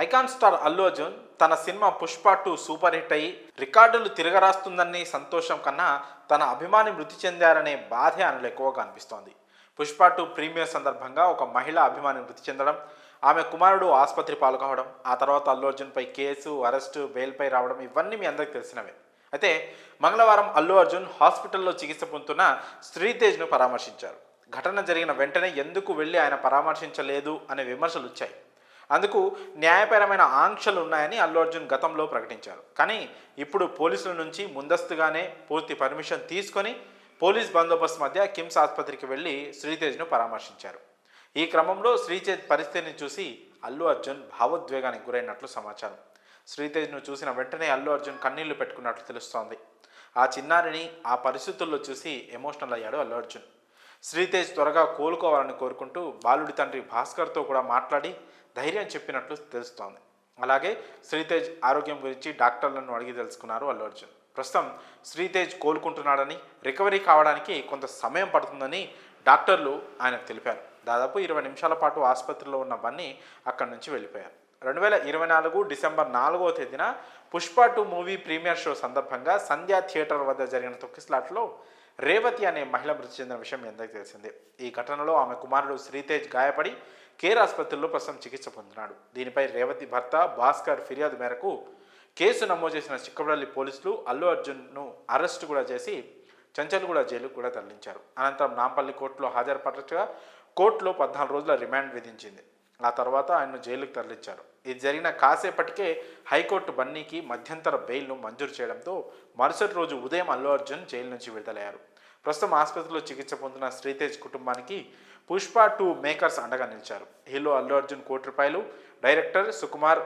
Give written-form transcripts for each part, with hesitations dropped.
Icon star Allu Arjun తన cinema Pushpa 2 super hit అయ్యి రికార్డులు తిరగరాస్తుందని సంతోషం కన్నా తన అభిమాని మృతి చెందారనే బాధే ఆయనలో ఎక్కువగా అనిపిస్తోంది. పుష్ప 2 ప్రీమియర్ సందర్భంగా ఒక మహిళా అభిమాని మృతి చెందడం, ఆమె కుమారుడు ఆసుపత్రి పాల్గొవడం, ఆ తర్వాత అల్లు అర్జున్పై కేసు, అరెస్టు, బెయిల్పై రావడం ఇవన్నీ మీ అందరికీ తెలిసినవే. అయితే మంగళవారం అల్లు అర్జున్ హాస్పిటల్లో చికిత్స పొందుతున్న శ్రీతేజ్ను పరామర్శించారు. ఘటన జరిగిన వెంటనే ఎందుకు వెళ్ళి ఆయన పరామర్శించలేదు అనే విమర్శలు వచ్చాయి. అందుకు న్యాయపరమైన ఆంక్షలు ఉన్నాయని అల్లు అర్జున్ గతంలో ప్రకటించారు. కానీ ఇప్పుడు పోలీసుల నుంచి ముందస్తుగానే పూర్తి పర్మిషన్ తీసుకొని పోలీస్ బందోబస్తు మధ్య కిమ్స్ ఆసుపత్రికి వెళ్ళి శ్రీతేజ్ను పరామర్శించారు. ఈ క్రమంలో శ్రీతేజ్ పరిస్థితిని చూసి అల్లు అర్జున్ భావోద్వేగానికి గురైనట్లు సమాచారం. శ్రీతేజ్ను చూసిన వెంటనే అల్లు అర్జున్ కన్నీళ్లు పెట్టుకున్నట్లు తెలుస్తోంది. ఆ చిన్నారిని ఆ పరిస్థితుల్లో చూసి ఎమోషనల్ అయ్యాడు అల్లు అర్జున్. శ్రీతేజ్ త్వరగా కోలుకోవాలని కోరుకుంటూ బాలుడి తండ్రి భాస్కర్తో కూడా మాట్లాడి ధైర్యం చెప్పినట్లు తెలుస్తోంది. అలాగే శ్రీతేజ్ ఆరోగ్యం గురించి డాక్టర్లను అడిగి తెలుసుకున్నారు అల్లు అర్జున్. ప్రస్తుతం శ్రీతేజ్ కోలుకుంటున్నాడని, రికవరీ కావడానికి కొంత సమయం పడుతుందని డాక్టర్లు ఆయనకు తెలిపారు. దాదాపు 20 నిమిషాల పాటు ఆసుపత్రిలో ఉన్న బన్నీ అక్కడి నుంచి వెళ్ళిపోయారు. 2024 డిసెంబర్ 4వ తేదీన పుష్ప 2 మూవీ ప్రీమియర్ షో సందర్భంగా సంధ్యా థియేటర్ వద్ద జరిగిన తొక్కిసలాట్లో రేవతి అనే మహిళ మృతి చెందిన విషయం మీ అందరికీ తెలిసిందే. ఈ ఘటనలో ఆమె కుమారుడు శ్రీతేజ్ గాయపడి కేర్ ఆసుపత్రిలో ప్రస్తుతం చికిత్స పొందుతున్నాడు. దీనిపై రేవతి భర్త భాస్కర్ ఫిర్యాదు మేరకు కేసు నమోదు చేసిన చిక్కబడల్లి పోలీసులు అల్లు అర్జున్ను అరెస్టు కూడా చేసి చంచల్గూడ జైలుకు కూడా తరలించారు. అనంతరం నాంపల్లి కోర్టులో హాజరుపరచగా కోర్టులో 14 రోజుల రిమాండ్ విధించింది. ఆ తర్వాత ఆయన్ను జైలుకు తరలించారు. ఇది జరిగిన కాసేపటికే హైకోర్టు బన్నీకి మధ్యంతర బెయిల్ను మంజూరు చేయడంతో మరుసటి రోజు ఉదయం అల్లు అర్జున్ జైలు నుంచి విడుదలయ్యారు. ప్రస్తుతం ఆసుపత్రిలో చికిత్స పొందుతున్న శ్రీతేజ్ కుటుంబానికి పుష్ప 2 మేకర్స్ అండగా నిలిచారు. హీరో అల్లు అర్జున్ ₹1 కోటి, డైరెక్టర్ సుకుమార్,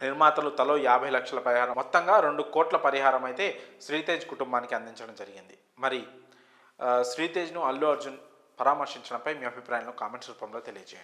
నిర్మాతలు తలో 50 లక్షల పరిహారం, మొత్తంగా 2 కోట్ల పరిహారం అయితే శ్రీతేజ్ కుటుంబానికి అందించడం జరిగింది. మరి శ్రీతేజ్ను అల్లు అర్జున్ పరామర్శించడంపై మీ అభిప్రాయాలను కామెంట్స్ రూపంలో తెలియజేయండి.